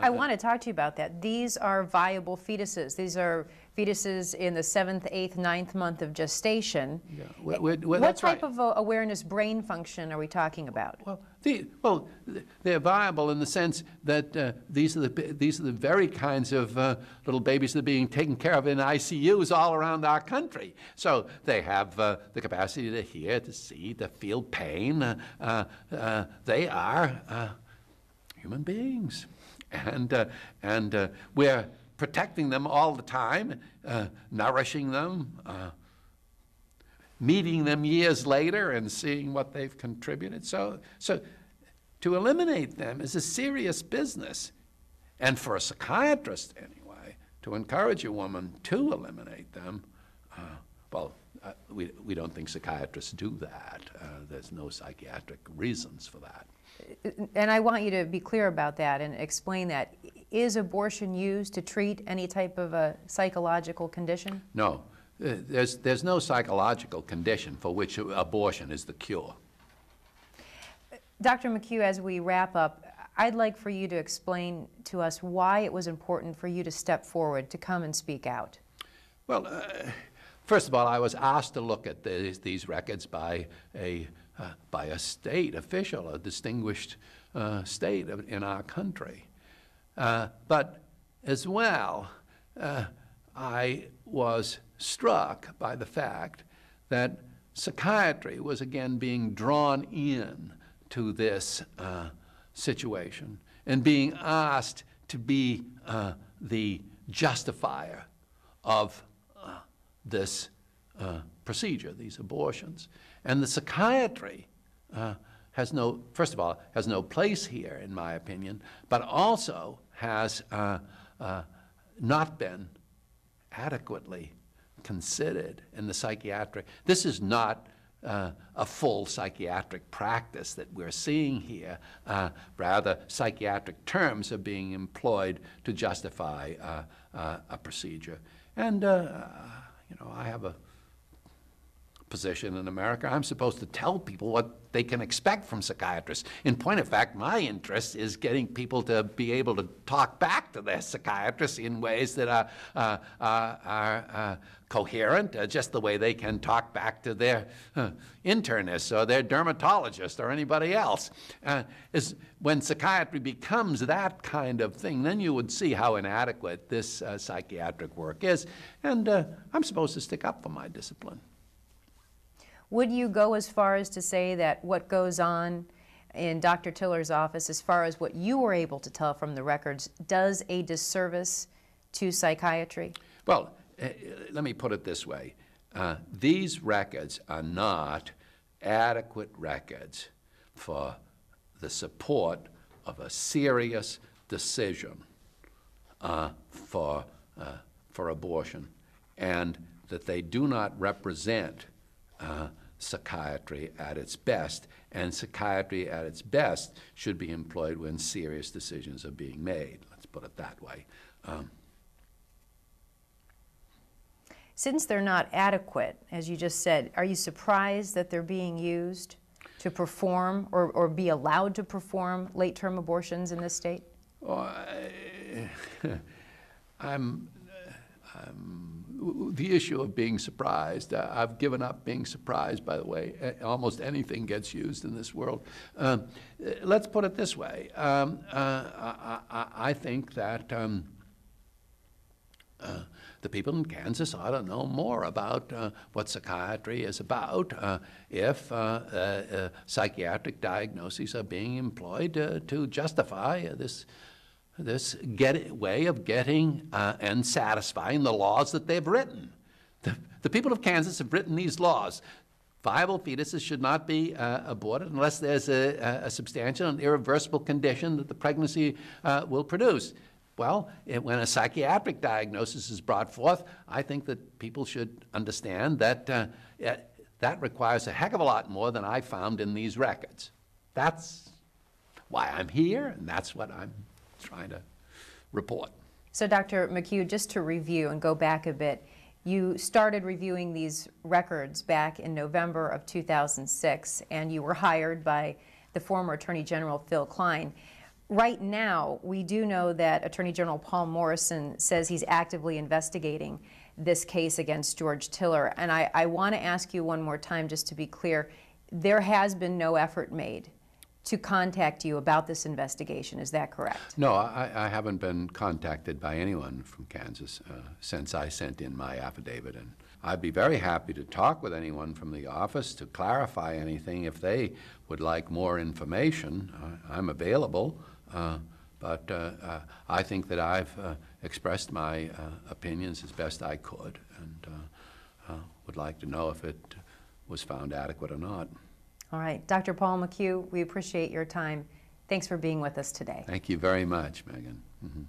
I want to talk to you about that. These are viable fetuses. These are fetuses in the 7th, 8th, 9th month of gestation. Yeah. What type of awareness brain function are we talking about? Well, they're viable in the sense that these are the very kinds of little babies that are being taken care of in ICUs all around our country. So they have the capacity to hear, to see, to feel pain. They are human beings, and we're protecting them all the time, nourishing them, meeting them years later and seeing what they've contributed. So to eliminate them is a serious business. And for a psychiatrist, anyway, to encourage a woman to eliminate them, we don't think psychiatrists do that. There's no psychiatric reasons for that. And I want you to be clear about that and explain that. Is abortion used to treat any type of a psychological condition? No. There's no psychological condition for which abortion is the cure. Dr. Mchugh, as we wrap up, I'd like for you to explain to us why it was important for you to step forward, to come and speak out. Well, first of all, I was asked to look at these records by a state official, a distinguished state in our country. But as well, I was struck by the fact that psychiatry was again being drawn in to this situation and being asked to be the justifier of this procedure, these abortions. And the psychiatry first of all, has no place here, in my opinion, but also has not been adequately considered in the psychiatric. This is not a full psychiatric practice that we're seeing here. Rather, psychiatric terms are being employed to justify a procedure. And, you know, I have a position in America. I'm supposed to tell people what they can expect from psychiatrists. In point of fact, my interest is getting people to be able to talk back to their psychiatrists in ways that are coherent, just the way they can talk back to their internist or their dermatologist or anybody else. When psychiatry becomes that kind of thing, then you would see how inadequate this psychiatric work is. And I'm supposed to stick up for my discipline. Would you go as far as to say that what goes on in Dr. Tiller's office, as far as what you were able to tell from the records, does a disservice to psychiatry? Well, let me put it this way. These records are not adequate records for the support of a serious decision for abortion, and that they do not represent psychiatry at its best, and psychiatry at its best should be employed when serious decisions are being made. Let's put it that way. Since they're not adequate, as you just said, are you surprised that they're being used to perform or be allowed to perform late-term abortions in this state? Well, the issue of being surprised, I've given up being surprised, by the way. Almost anything gets used in this world. Let's put it this way. I think that the people in Kansas ought to know more about what psychiatry is about if psychiatric diagnoses are being employed to justify this way of getting and satisfying the laws that they've written. The people of Kansas have written these laws. Viable fetuses should not be aborted unless there's a substantial and irreversible condition that the pregnancy will produce. Well, when a psychiatric diagnosis is brought forth, I think that people should understand that that requires a heck of a lot more than I found in these records. That's why I'm here, and that's what I'm trying to report. So, Dr. Mchugh, just to review and go back a bit, you started reviewing these records back in November of 2006, and you were hired by the former Attorney General Phil Kline. Right now, we do know that Attorney General Paul Morrison says he's actively investigating this case against George Tiller. And I want to ask you one more time, just to be clear, there has been no effort made to contact you about this investigation. Is that correct? No, I haven't been contacted by anyone from Kansas since I sent in my affidavit. And I'd be very happy to talk with anyone from the office to clarify anything if they would like more information. I'm available. But I think that I've expressed my opinions as best I could, and would like to know if it was found adequate or not. All right. Dr. Paul Mchugh, we appreciate your time. Thanks for being with us today. Thank you very much, Megan. Mm-hmm.